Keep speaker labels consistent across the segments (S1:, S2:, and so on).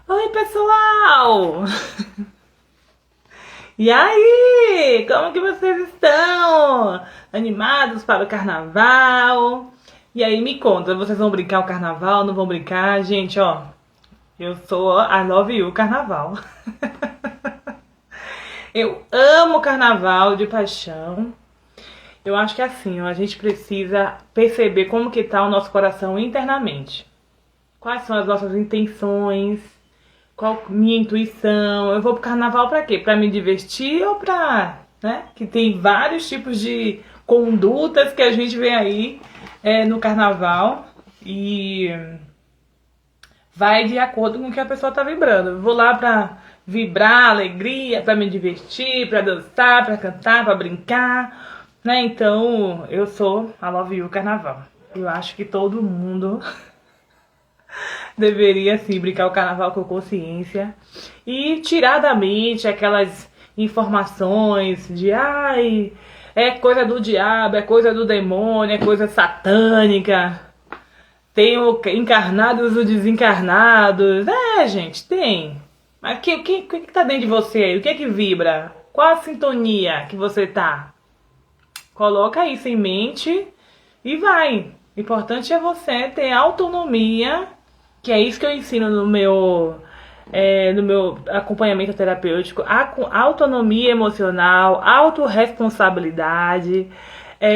S1: Oi, pessoal! E aí? Como que vocês estão? Animados para o carnaval? E aí, me conta, vocês vão brincar o carnaval? Não vão brincar? Gente, ó, eu sou I Love You Carnaval. Eu amo carnaval de paixão. Eu acho que é assim, ó, a gente precisa perceber como que tá o nosso coração internamente. Quais são as nossas intenções? Qual minha intuição? Eu vou pro carnaval pra quê? Pra me divertir ou pra, né? Que tem vários tipos de condutas que a gente vê aí no carnaval e vai de acordo com o que a pessoa tá vibrando. Eu vou lá pra vibrar alegria, pra me divertir, pra dançar, pra cantar, pra brincar, né? Então, eu sou a Love You Carnaval. Eu acho que todo mundo deveria sim brincar o carnaval com consciência e tirar da mente aquelas informações de ai, é coisa do diabo, é coisa do demônio, é coisa satânica. Tem o encarnados e os desencarnados. É, gente, tem. Mas o que tá dentro de você aí? O que é que vibra? Qual a sintonia que você tá? Coloca isso em mente e vai. O importante é você ter autonomia, que é isso que eu ensino no meu acompanhamento terapêutico, autonomia emocional, autorresponsabilidade,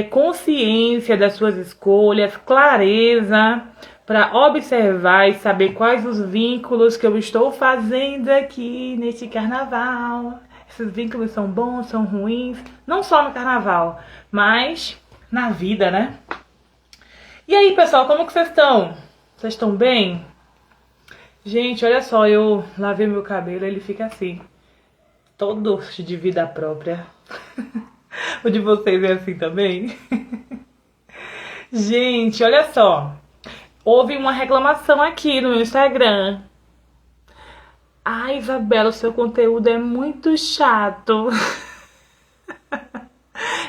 S1: consciência das suas escolhas, clareza para observar e saber quais os vínculos que eu estou fazendo aqui neste carnaval. Esses vínculos são bons, são ruins, não só no carnaval, mas na vida, né? E aí, pessoal, como que vocês estão? Vocês estão bem? Gente, olha só, eu lavei meu cabelo, ele fica assim, todo de vida própria. O de vocês é assim também? Gente, olha só, houve uma reclamação aqui no meu Instagram. Ai, Isabela, o seu conteúdo é muito chato.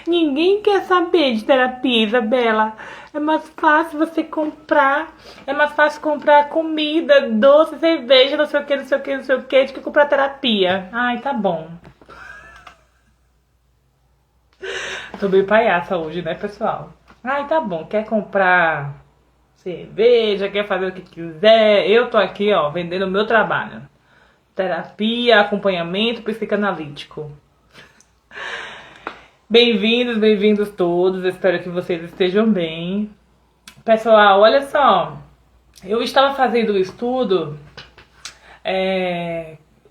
S1: Ninguém quer saber de terapia, Isabela. É mais fácil você comprar. É mais fácil comprar comida, doce, cerveja, não sei o que, não sei o que, não sei o que, do que comprar terapia. Ai, tá bom. Tô bem palhaça hoje, né, pessoal? Ai, tá bom. Quer comprar cerveja, quer fazer o que quiser. Eu tô aqui, ó, vendendo o meu trabalho. Terapia, acompanhamento psicanalítico. Bem-vindos, bem-vindos todos. Espero que vocês estejam bem. Pessoal, olha só. Eu estava fazendo o estudo.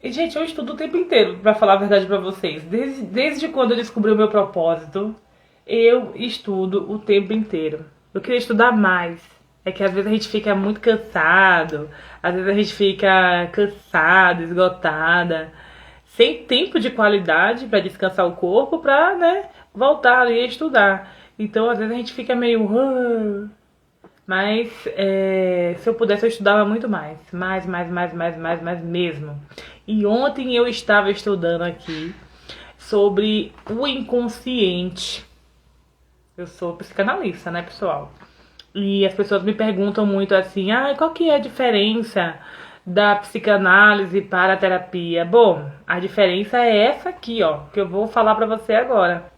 S1: Gente, eu estudo o tempo inteiro, pra falar a verdade pra vocês. Desde quando eu descobri o meu propósito, eu estudo o tempo inteiro. Eu queria estudar mais. É que às vezes a gente fica muito cansado. Às vezes a gente fica cansada, esgotada, sem tempo de qualidade para descansar o corpo, para, né, voltar ali a estudar. Então, às vezes a gente fica meio... Mas, se eu pudesse, eu estudava muito mais. Mais mesmo. E ontem eu estava estudando aqui sobre o inconsciente. Eu sou psicanalista, né, pessoal? E as pessoas me perguntam muito assim, qual que é a diferença da psicanálise para a terapia? Bom, a diferença é essa aqui, ó, que eu vou falar pra você agora.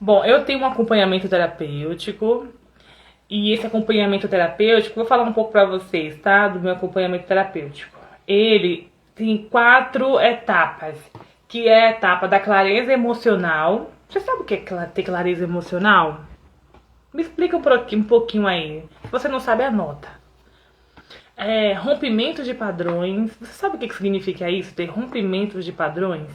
S1: Bom, eu tenho um acompanhamento terapêutico, e esse acompanhamento terapêutico, vou falar um pouco pra vocês, tá? Do meu acompanhamento terapêutico. Ele tem 4 etapas, que é a etapa da clareza emocional. Você sabe o que é ter clareza emocional? Me explica um pouquinho aí. Se você não sabe, anota. Rompimento de padrões. Você sabe o que significa isso? Ter rompimentos de padrões?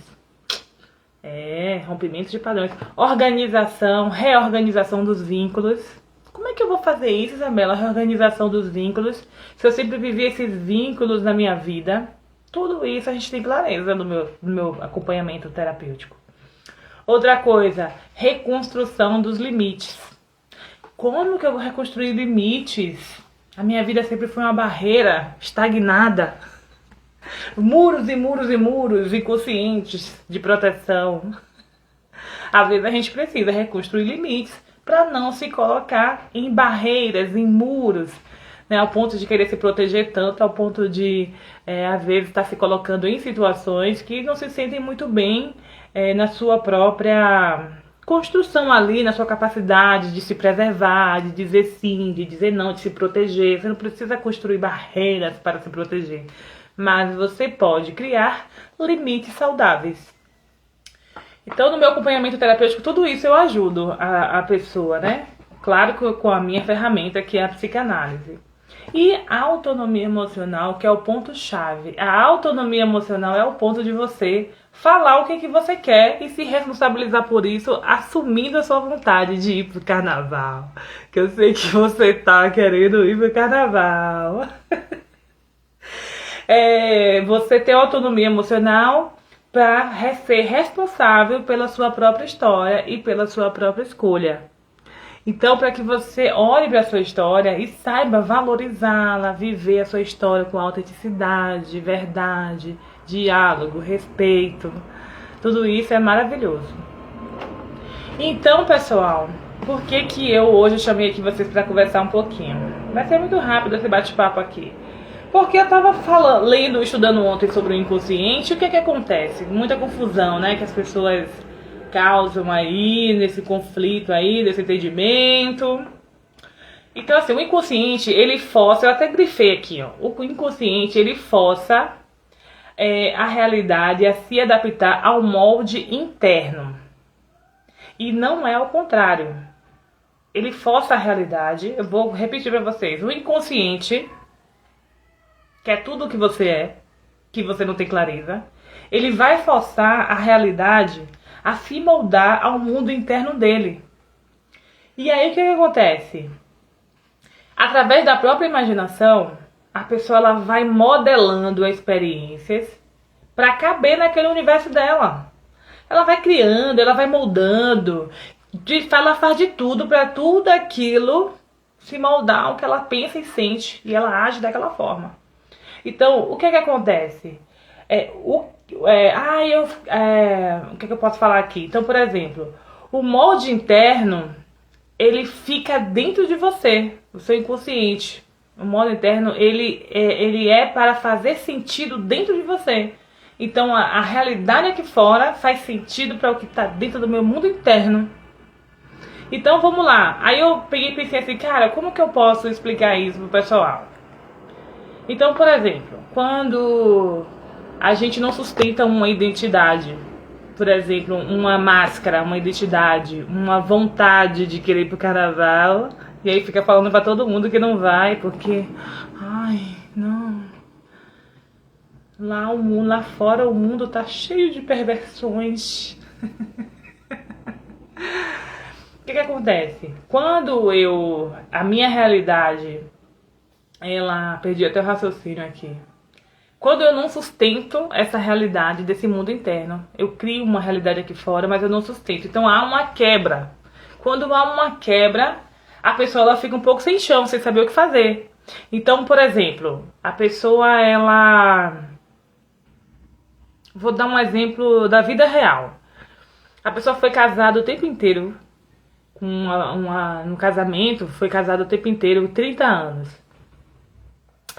S1: Rompimento de padrões. Organização, reorganização dos vínculos. Como é que eu vou fazer isso, Isabela? Reorganização dos vínculos. Se eu sempre vivi esses vínculos na minha vida. Tudo isso a gente tem clareza no meu acompanhamento terapêutico. Outra coisa, reconstrução dos limites. Como que eu vou reconstruir limites? A minha vida sempre foi uma barreira estagnada. Muros e muros e muros inconscientes de proteção. Às vezes a gente precisa reconstruir limites para não se colocar em barreiras, em muros, né, ao ponto de querer se proteger tanto, ao ponto de, às vezes, estar se colocando em situações que não se sentem muito bem na sua própria construção ali, na sua capacidade de se preservar, de dizer sim, de dizer não, de se proteger. Você não precisa construir barreiras para se proteger, mas você pode criar limites saudáveis. Então, no meu acompanhamento terapêutico, tudo isso eu ajudo a pessoa, né? Claro que com a minha ferramenta, que é a psicanálise. E a autonomia emocional, que é o ponto-chave. A autonomia emocional é o ponto de você falar o que você quer e se responsabilizar por isso, assumindo a sua vontade de ir pro carnaval. Que eu sei que você tá querendo ir pro carnaval. Você ter autonomia emocional para ser responsável pela sua própria história e pela sua própria escolha. Então, para que você olhe para a sua história e saiba valorizá-la, viver a sua história com autenticidade, verdade, diálogo, respeito, tudo isso é maravilhoso. Então, pessoal, por que eu hoje chamei aqui vocês para conversar um pouquinho? Vai ser muito rápido esse bate-papo aqui. Porque eu estava lendo, estudando ontem sobre o inconsciente, o que acontece? Muita confusão, né? Que as pessoas causam aí, nesse conflito aí, desse entendimento. Então, assim, o inconsciente, ele força, eu até grifei aqui, ó. O inconsciente, ele força a realidade a se adaptar ao molde interno. E não é o contrário. Ele força a realidade, eu vou repetir para vocês, o inconsciente, que é tudo o que você é, que você não tem clareza, ele vai forçar a realidade a se moldar ao mundo interno dele. E aí o que acontece? Através da própria imaginação, a pessoa ela vai modelando experiências para caber naquele universo dela. Ela vai criando, ela vai moldando, ela faz de tudo para tudo aquilo se moldar ao que ela pensa e sente, e ela age daquela forma. Então, o que acontece? O que eu posso falar aqui? Então, por exemplo, o molde interno, ele fica dentro de você, o seu inconsciente. O molde interno, ele é para fazer sentido dentro de você. Então, a realidade aqui fora faz sentido para o que está dentro do meu mundo interno. Então, vamos lá. Aí eu peguei e pensei assim, cara, como que eu posso explicar isso pro pessoal? Então, por exemplo, quando a gente não sustenta uma identidade, por exemplo, uma máscara, uma identidade, uma vontade de querer ir pro carnaval, e aí fica falando pra todo mundo que não vai, porque, ai, não, lá fora o mundo tá cheio de perversões. O que acontece? Quando a minha realidade, perdi até o raciocínio aqui. Quando eu não sustento essa realidade desse mundo interno, eu crio uma realidade aqui fora, mas eu não sustento. Então há uma quebra. Quando há uma quebra, a pessoa ela fica um pouco sem chão, sem saber o que fazer. Então, por exemplo, a pessoa vou dar um exemplo da vida real. A pessoa foi casada o tempo inteiro, no casamento, foi casada o tempo inteiro, 30 anos.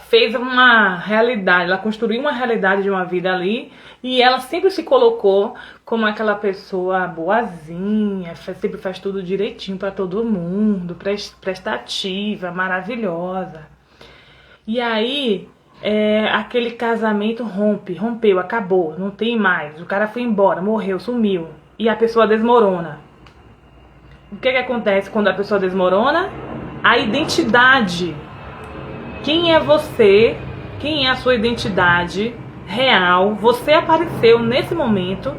S1: Fez uma realidade, ela construiu uma realidade de uma vida ali e ela sempre se colocou como aquela pessoa boazinha, sempre faz tudo direitinho para todo mundo, prestativa, maravilhosa. E aí, aquele casamento rompeu, acabou, não tem mais, o cara foi embora, morreu, sumiu e a pessoa desmorona. O que acontece quando a pessoa desmorona? A identidade. Quem é você? Quem é a sua identidade real? Você apareceu nesse momento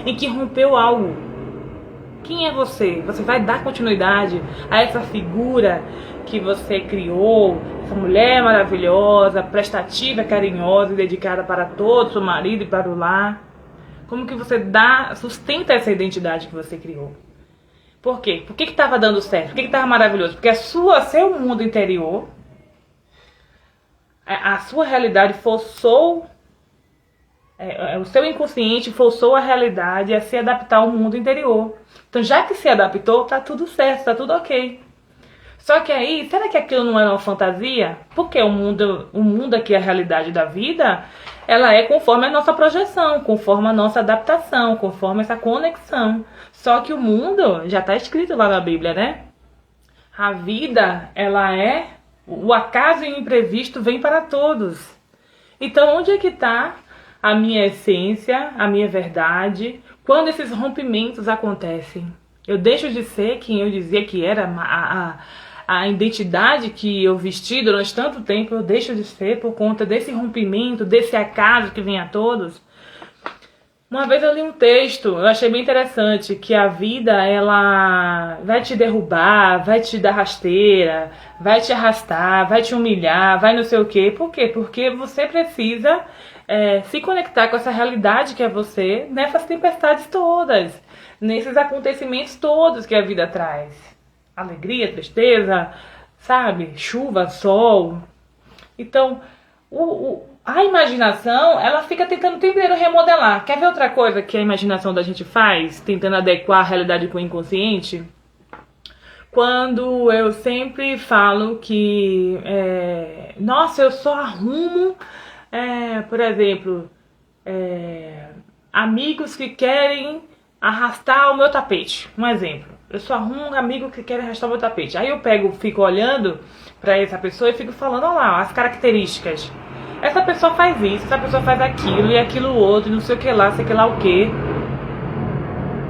S1: em que rompeu algo. Quem é você? Você vai dar continuidade a essa figura que você criou, essa mulher maravilhosa, prestativa, carinhosa e dedicada para todo o seu marido e para o lar? Como que você sustenta essa identidade que você criou? Por quê? Por que estava dando certo? Por que estava maravilhoso? Porque seu mundo interior, a sua realidade forçou, o seu inconsciente forçou a realidade a se adaptar ao mundo interior. Então, já que se adaptou, tá tudo certo, tá tudo ok. Só que aí, será que aquilo não era uma fantasia? Porque o mundo aqui, a realidade da vida, ela é conforme a nossa projeção, conforme a nossa adaptação, conforme essa conexão. Só que o mundo, já está escrito lá na Bíblia, né? A vida, ela é... O acaso e o imprevisto vem para todos. Então, onde é que está a minha essência, a minha verdade, quando esses rompimentos acontecem? Eu deixo de ser quem eu dizia que era, a identidade que eu vesti durante tanto tempo, eu deixo de ser por conta desse rompimento, desse acaso que vem a todos. Uma vez eu li um texto, eu achei bem interessante, que a vida, ela vai te derrubar, vai te dar rasteira, vai te arrastar, vai te humilhar, vai não sei o quê. Por quê? Porque você precisa se conectar com essa realidade que é você, nessas tempestades todas, nesses acontecimentos todos que a vida traz. Alegria, tristeza, sabe? Chuva, sol. Então, a imaginação, ela fica tentando primeiro remodelar. Quer ver outra coisa que a imaginação da gente faz, tentando adequar a realidade com o inconsciente? Quando eu sempre falo que, nossa, eu só arrumo, por exemplo, amigos que querem arrastar o meu tapete. Um exemplo. Eu só arrumo um amigo que quer arrastar o meu tapete. Aí eu fico olhando pra essa pessoa e fico falando, olha lá, as características. Essa pessoa faz isso, essa pessoa faz aquilo e aquilo outro, não sei o que lá, sei que lá o que.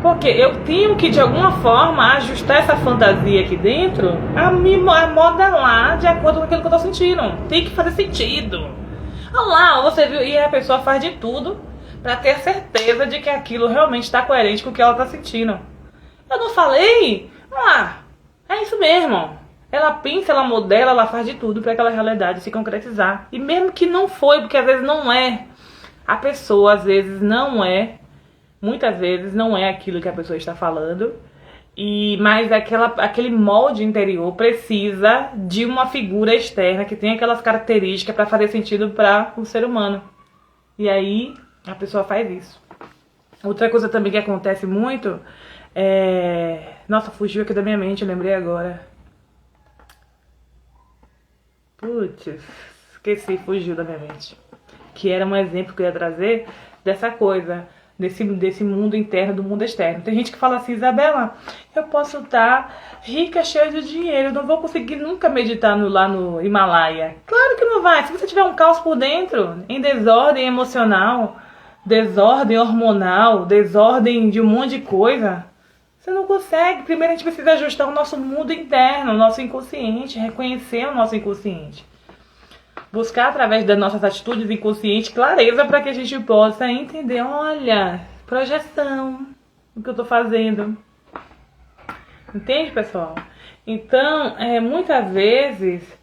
S1: Porque eu tenho que, de alguma forma, ajustar essa fantasia aqui dentro a modelar de acordo com aquilo que eu tô sentindo. Tem que fazer sentido. Olha lá, você viu, e a pessoa faz de tudo pra ter certeza de que aquilo realmente está coerente com o que ela tá sentindo. Eu não falei? É isso mesmo. Ela pensa, ela modela, ela faz de tudo para aquela realidade se concretizar. E mesmo que não foi, porque às vezes não é. A pessoa às vezes não é. Muitas vezes não é aquilo que a pessoa está falando. Mas aquele molde interior precisa de uma figura externa que tem aquelas características para fazer sentido para o ser humano. E aí a pessoa faz isso. Outra coisa também que acontece muito Nossa, fugiu aqui da minha mente, eu lembrei agora. Putz, esqueci, fugiu da minha mente. Que era um exemplo que eu ia trazer dessa coisa, desse mundo interno, do mundo externo. Tem gente que fala assim, Isabela, eu posso estar rica, cheia de dinheiro, eu não vou conseguir nunca meditar lá no Himalaia. Claro que não vai. Se você tiver um caos por dentro, em desordem emocional, desordem hormonal, desordem de um monte de coisa, você não consegue. Primeiro a gente precisa ajustar o nosso mundo interno, o nosso inconsciente, reconhecer o nosso inconsciente. Buscar através das nossas atitudes inconscientes clareza para que a gente possa entender, olha, projeção, o que eu tô fazendo. Entende, pessoal? Então, muitas vezes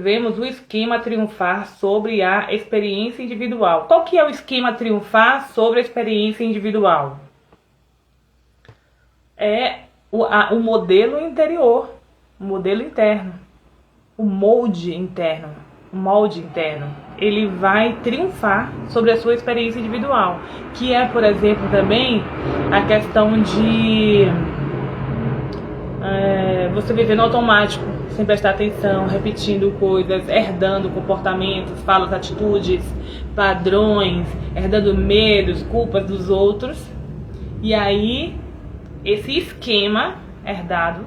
S1: vemos o esquema triunfar sobre a experiência individual. Qual que é o esquema triunfar sobre a experiência individual? É o modelo interior, o modelo interno, o molde interno. Ele vai triunfar sobre a sua experiência individual, que é, por exemplo, também a questão de você viver no automático, sem prestar atenção, repetindo coisas, herdando comportamentos, falas, atitudes, padrões, herdando medos, culpas dos outros. E aí, esse esquema herdado,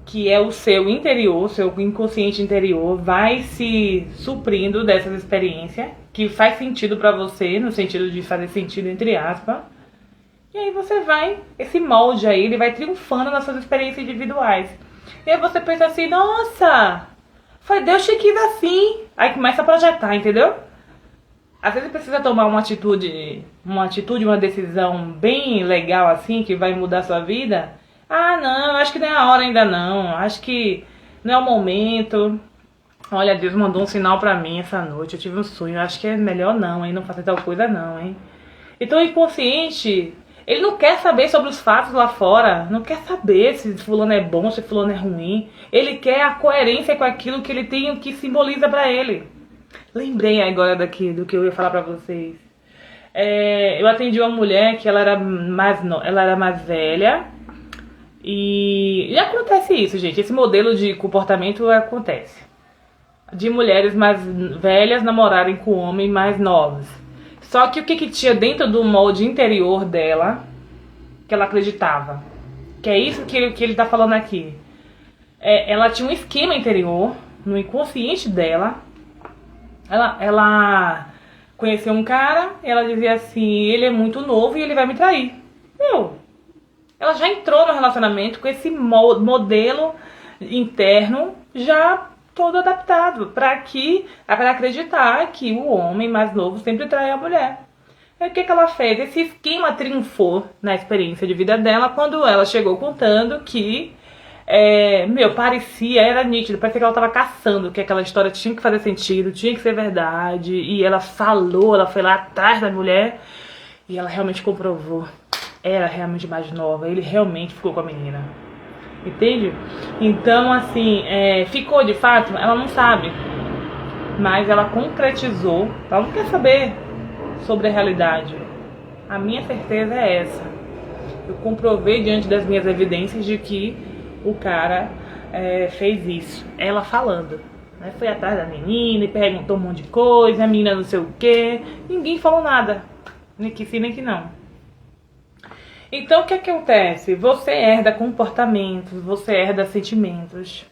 S1: que é o seu interior, o seu inconsciente interior, vai se suprindo dessas experiências, que faz sentido pra você, no sentido de fazer sentido entre aspas. E aí você vai, esse molde aí, ele vai triunfando nas suas experiências individuais. E aí você pensa assim, nossa, foi Deus que quis assim. Aí começa a projetar, entendeu? Às vezes precisa tomar uma atitude, uma decisão bem legal assim, que vai mudar a sua vida. Ah, não, acho que não é a hora ainda não. Acho que não é o momento. Olha, Deus mandou um sinal pra mim essa noite. Eu tive um sonho. Acho que é melhor não, hein? Não fazer tal coisa não, hein? Então o inconsciente, ele não quer saber sobre os fatos lá fora. Não quer saber se fulano é bom, se fulano é ruim. Ele quer a coerência com aquilo que ele tem, o que simboliza pra ele. Lembrei agora do que eu ia falar pra vocês. Eu atendi uma mulher que ela era mais velha. E acontece isso, gente. Esse modelo de comportamento acontece. De mulheres mais velhas namorarem com homens mais novos. Só que o que tinha dentro do molde interior dela que ela acreditava? Que é isso que ele tá falando aqui. Ela tinha um esquema interior, no inconsciente dela. Ela conheceu um cara, ela dizia assim, ele é muito novo e ele vai me trair. Ela já entrou no relacionamento com esse modelo interno já todo adaptado para acreditar que o homem mais novo sempre trai a mulher. E o que ela fez? Esse esquema triunfou na experiência de vida dela quando ela chegou contando que era nítido, parecia que ela tava caçando, que aquela história tinha que fazer sentido, tinha que ser verdade, e ela foi lá atrás da mulher, e ela realmente comprovou, era realmente mais nova, ele realmente ficou com a menina, entende? Então, assim, ficou de fato, ela não sabe, mas ela concretizou, ela não quer saber sobre a realidade, a minha certeza é essa, eu comprovei diante das minhas evidências de que o cara fez isso. Ela falando, né? Foi atrás da menina e perguntou um monte de coisa, a menina não sei o que, ninguém falou nada, nem que sim nem que não. Então o que acontece? Você herda comportamentos, você herda sentimentos.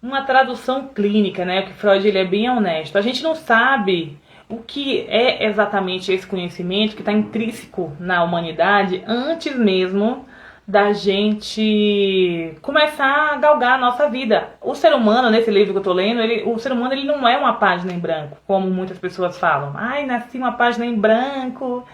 S1: Uma tradução clínica, né? Que Freud ele é bem honesto. A gente não sabe o que é exatamente esse conhecimento que está intrínseco na humanidade antes mesmo da gente começar a galgar a nossa vida. O ser humano, nesse livro que eu tô lendo, o ser humano ele não é uma página em branco, como muitas pessoas falam. Ai, nasci uma página em branco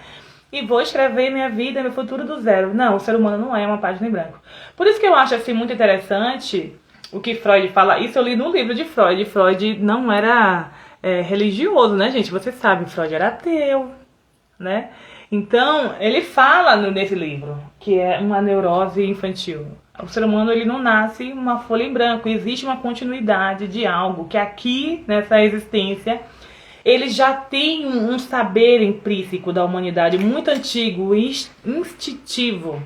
S1: e vou escrever minha vida, meu futuro do zero. Não, o ser humano não é uma página em branco. Por isso que eu acho assim muito interessante o que Freud fala. Isso eu li no livro de Freud. Freud não era religioso, né, gente? Você sabe, Freud era ateu, né? Então, ele fala nesse livro, que é uma neurose infantil. O ser humano ele não nasce uma folha em branco, existe uma continuidade de algo que aqui, nessa existência, ele já tem um saber intrínseco da humanidade muito antigo e instintivo.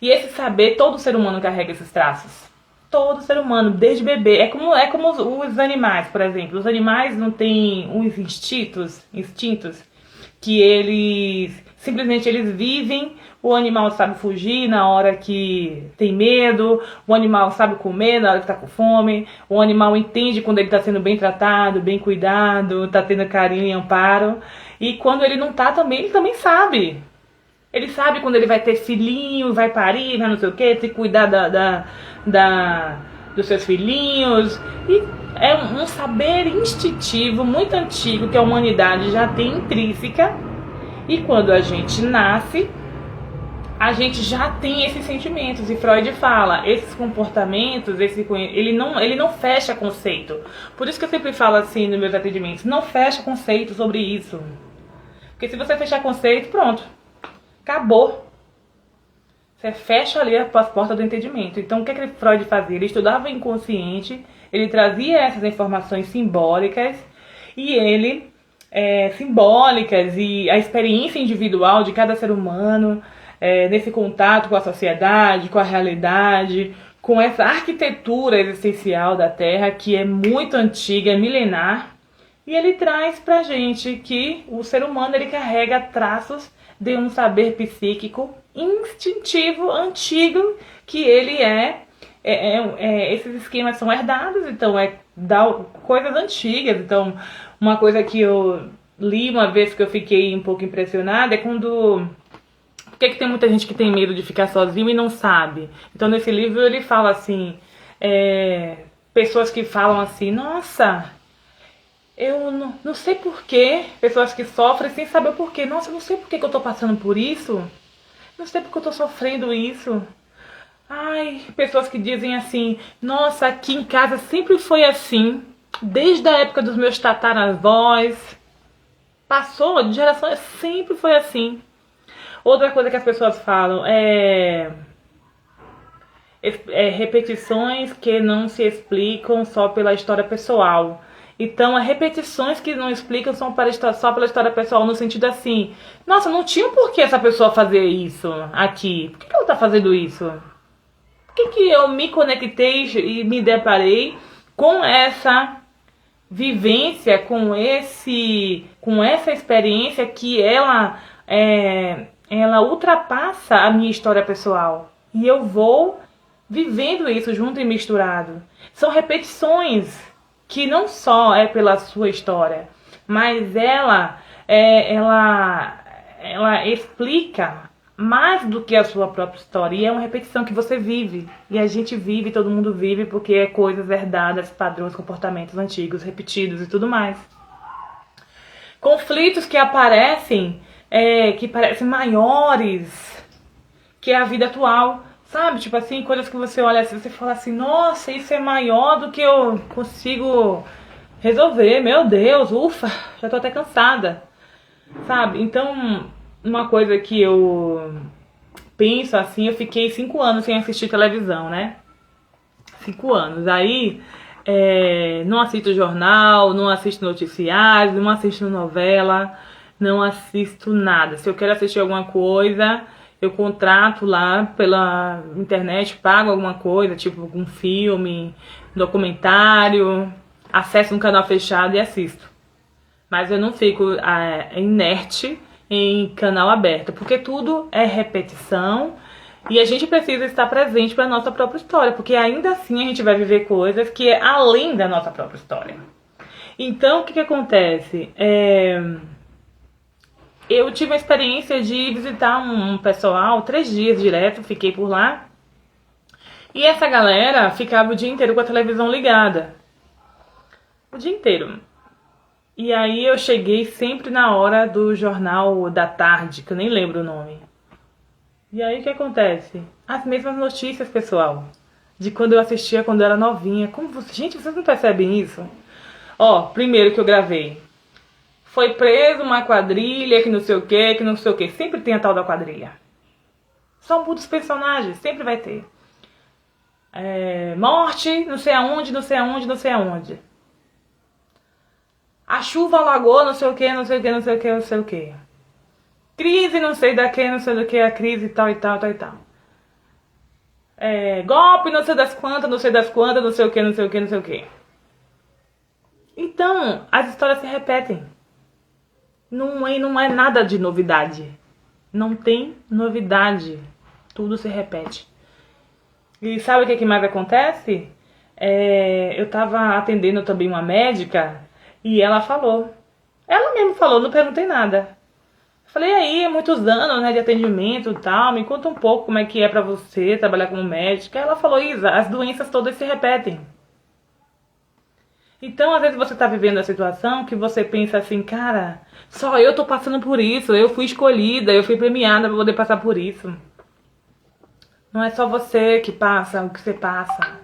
S1: E esse saber, todo ser humano carrega esses traços. Todo ser humano, desde bebê. É como os animais, por exemplo. Os animais não têm uns instintos que eles simplesmente vivem, o animal sabe fugir na hora que tem medo, o animal sabe comer na hora que está com fome, o animal entende quando ele está sendo bem tratado, bem cuidado, está tendo carinho e amparo, e quando ele não está também, ele também sabe. Ele sabe quando ele vai ter filhinho, vai parir, vai não sei o que, tem que cuidar dos seus filhinhos, e é um saber instintivo muito antigo que a humanidade já tem intrínseca. E quando a gente nasce, a gente já tem esses sentimentos. E Freud fala, esses comportamentos, ele não fecha conceito. Por isso que eu sempre falo assim nos meus atendimentos, não fecha conceito sobre isso. Porque se você fechar conceito, pronto, acabou. Você fecha ali as portas do entendimento. Então o que Freud fazia? Ele estudava o inconsciente, ele trazia essas informações simbólicas e ele... simbólicas e a experiência individual de cada ser humano nesse contato com a sociedade, com a realidade, com essa arquitetura existencial da Terra que é muito antiga, milenar, e ele traz pra gente que o ser humano ele carrega traços de um saber psíquico instintivo, antigo, que ele esses esquemas são herdados, então coisas antigas. Então, uma coisa que eu li uma vez que eu fiquei um pouco impressionada é quando... Por que tem muita gente que tem medo de ficar sozinho e não sabe? Então, nesse livro ele fala assim, pessoas que falam assim, nossa, eu não sei porquê, pessoas que sofrem sem saber o porquê. Nossa, eu não sei porquê que eu tô passando por isso, não sei porque eu tô sofrendo isso. Ai, pessoas que dizem assim, nossa, aqui em casa sempre foi assim, desde a época dos meus tataravós, passou de geração, sempre foi assim. Outra coisa que as pessoas falam repetições que não se explicam só pela história pessoal. Então, as repetições que não explicam são só pela história pessoal, no sentido assim, nossa, não tinha um porquê essa pessoa fazer isso aqui. Por que ela tá fazendo isso? Por que eu me conectei e me deparei com essa vivência, com essa experiência que ela ultrapassa a minha história pessoal. E eu vou vivendo isso junto e misturado. São repetições que não só é pela sua história, mas ela explica mais do que a sua própria história. E é uma repetição que você vive. E a gente vive, todo mundo vive, porque é coisas herdadas, padrões, comportamentos antigos, repetidos e tudo mais. Conflitos que aparecem, que parecem maiores que a vida atual. Sabe, tipo assim, coisas que você olha assim, você fala assim, nossa, isso é maior do que eu consigo resolver, meu Deus, ufa, já tô até cansada, sabe? Então, uma coisa que eu penso assim, eu fiquei 5 anos sem assistir televisão, né? 5 anos, aí não assisto jornal, não assisto noticiários, não assisto novela, não assisto nada. Se eu quero assistir alguma coisa, eu contrato lá pela internet, pago alguma coisa, tipo um filme, um documentário, acesso um canal fechado e assisto. Mas eu não fico inerte em canal aberto, porque tudo é repetição e a gente precisa estar presente para a nossa própria história, porque ainda assim a gente vai viver coisas que é além da nossa própria história. Então, o que acontece? Eu tive a experiência de visitar um pessoal, 3 dias direto, fiquei por lá. E essa galera ficava o dia inteiro com a televisão ligada. O dia inteiro. E aí eu cheguei sempre na hora do jornal da tarde, que eu nem lembro o nome. E aí o que acontece? As mesmas notícias, pessoal. De quando eu assistia quando eu era novinha. Gente, vocês não percebem isso? Ó, primeiro que eu gravei. Foi preso uma quadrilha, que não sei o que, que não sei o que. Sempre tem a tal da quadrilha. Só muda os personagens, sempre vai ter. Morte, não sei aonde, não sei aonde, não sei aonde. A chuva alagou, não sei o que, não sei o que, não sei o que, não sei o que. Crise, não sei da que, não sei do que, a crise tal e tal, tal e tal. Golpe, não sei das quantas, não sei das quantas, não sei o que, não sei o que, não sei o que. Então, as histórias se repetem. Não é nada de novidade. Não tem novidade. Tudo se repete. E sabe o que mais acontece? Eu tava atendendo também uma médica e ela falou. Ela mesmo falou, não perguntei nada. Falei, aí, muitos anos, né, de atendimento e tal, me conta um pouco como é que é pra você trabalhar como médica. Ela falou, Isa, as doenças todas se repetem. Então, às vezes você tá vivendo a situação que você pensa assim, cara, só eu tô passando por isso, eu fui escolhida, eu fui premiada pra poder passar por isso. Não é só você que passa o que você passa.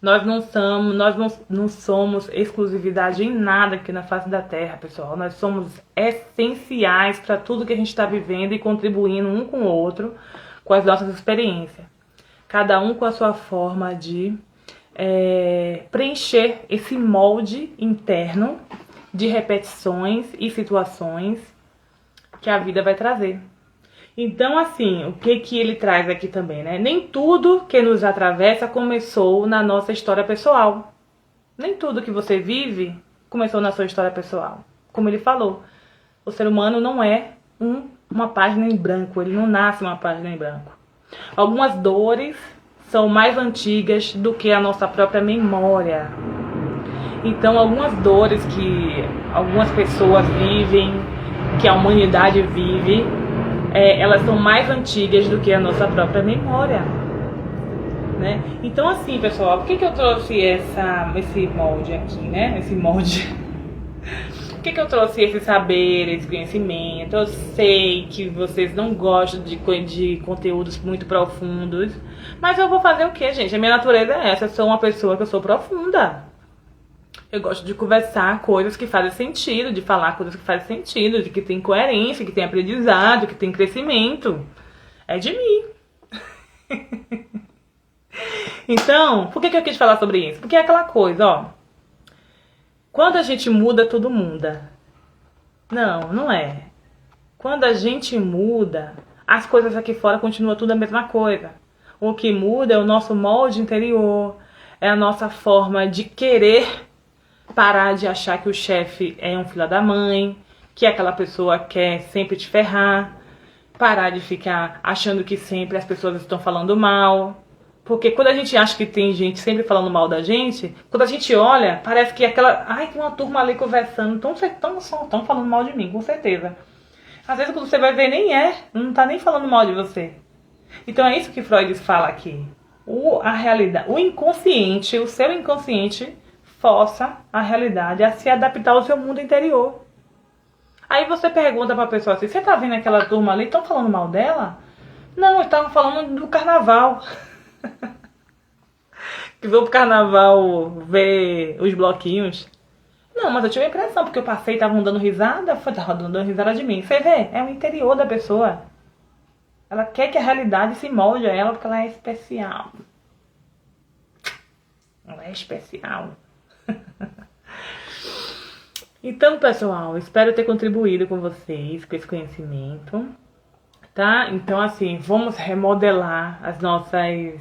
S1: Nós não somos exclusividade em nada aqui na face da Terra, pessoal. Nós somos essenciais para tudo que a gente está vivendo e contribuindo um com o outro com as nossas experiências. Cada um com a sua forma de preencher esse molde interno de repetições e situações que a vida vai trazer. Então, assim, o que ele traz aqui também, né? Nem tudo que nos atravessa começou na nossa história pessoal. Nem tudo que você vive começou na sua história pessoal. Como ele falou, o ser humano não é uma página em branco, ele não nasce uma página em branco. Algumas dores são mais antigas do que a nossa própria memória. Então, algumas dores que algumas pessoas vivem, que a humanidade vive, elas são mais antigas do que a nossa própria memória, né? Então, assim, pessoal, por que eu trouxe esse molde aqui, né? Esse molde. Por que eu trouxe esse saber, esse conhecimento? Eu sei que vocês não gostam de conteúdos muito profundos, mas eu vou fazer o quê, gente? A minha natureza é essa, eu sou uma pessoa que eu sou profunda. Eu gosto de conversar coisas que fazem sentido, de falar coisas que fazem sentido, de que tem coerência, que tem aprendizado, que tem crescimento. É de mim. Então, por que eu quis falar sobre isso? Porque é aquela coisa, ó. quando a gente muda, tudo muda. Não, não é. Quando a gente muda, as coisas aqui fora continuam tudo a mesma coisa. O que muda é o nosso molde interior, é a nossa forma de querer parar de achar que o chefe é um filho da mãe, que aquela pessoa quer sempre te ferrar, parar de ficar achando que sempre as pessoas estão falando mal. Porque quando a gente acha que tem gente sempre falando mal da gente, quando a gente olha, parece que aquela... Ai, tem uma turma ali conversando, estão falando mal de mim, com certeza. Às vezes quando você vai ver, nem não tá nem falando mal de você. Então é isso que Freud fala aqui. A realidade, o inconsciente, o seu inconsciente, força a realidade a se adaptar ao seu mundo interior. Aí você pergunta pra pessoa assim, você tá vendo aquela turma ali, estão falando mal dela? Não, eles estavam falando do carnaval. Que vou pro carnaval ver os bloquinhos. Não, mas eu tive a impressão, porque eu passei e estavam dando risada, estavam dando risada de mim. Você vê, é o interior da pessoa. Ela quer que a realidade se molde a ela porque ela é especial. Ela é especial. Então, pessoal, espero ter contribuído com vocês, com esse conhecimento, tá? Então, assim, vamos remodelar as nossas...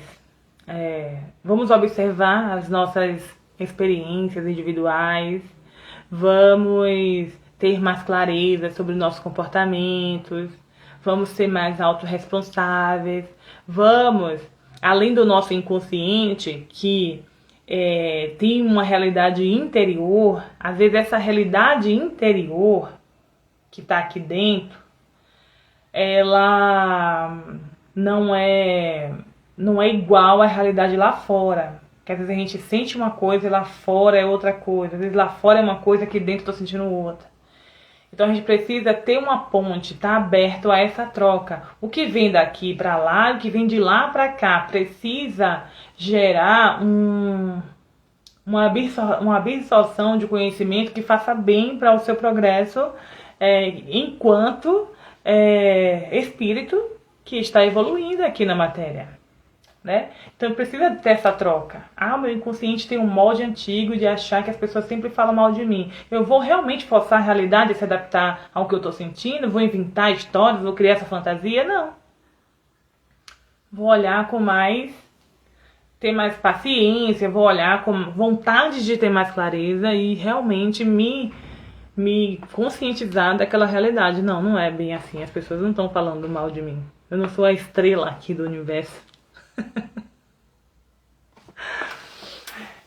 S1: vamos observar as nossas experiências individuais, vamos ter mais clareza sobre nossos comportamentos, vamos ser mais autorresponsáveis, vamos, além do nosso inconsciente, que tem uma realidade interior, às vezes essa realidade interior que está aqui dentro, ela não é igual à realidade lá fora. Que às vezes a gente sente uma coisa e lá fora é outra coisa. Às vezes lá fora é uma coisa e aqui dentro eu tô sentindo outra. Então a gente precisa ter uma ponte, tá aberto a essa troca. O que vem daqui para lá, o que vem de lá para cá, precisa gerar uma absorção de conhecimento que faça bem para o seu progresso enquanto espírito que está evoluindo aqui na matéria. Né? Então precisa ter essa troca. O meu inconsciente tem um molde antigo de achar que as pessoas sempre falam mal de mim. Eu vou realmente forçar a realidade a se adaptar ao que eu estou sentindo? Vou inventar histórias? Vou criar essa fantasia? Não. Vou olhar com ter mais paciência, vou olhar com vontade de ter mais clareza e realmente me conscientizar daquela realidade. Não, não é bem assim. As pessoas não estão falando mal de mim. Eu não sou a estrela aqui do universo.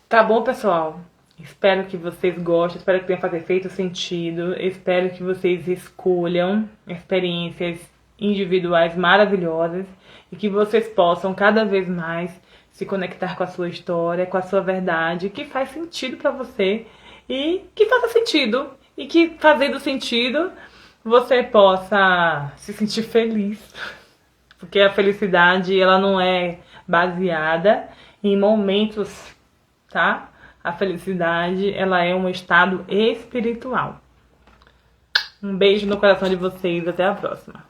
S1: Tá bom, pessoal? Espero que vocês gostem, espero que tenha feito sentido, espero que vocês escolham experiências individuais maravilhosas e que vocês possam cada vez mais se conectar com a sua história, com a sua verdade, que faz sentido pra você e que faça sentido e que fazendo sentido você possa se sentir feliz. Porque a felicidade, ela não é baseada em momentos, tá? A felicidade, ela é um estado espiritual. Um beijo no coração de vocês, até a próxima.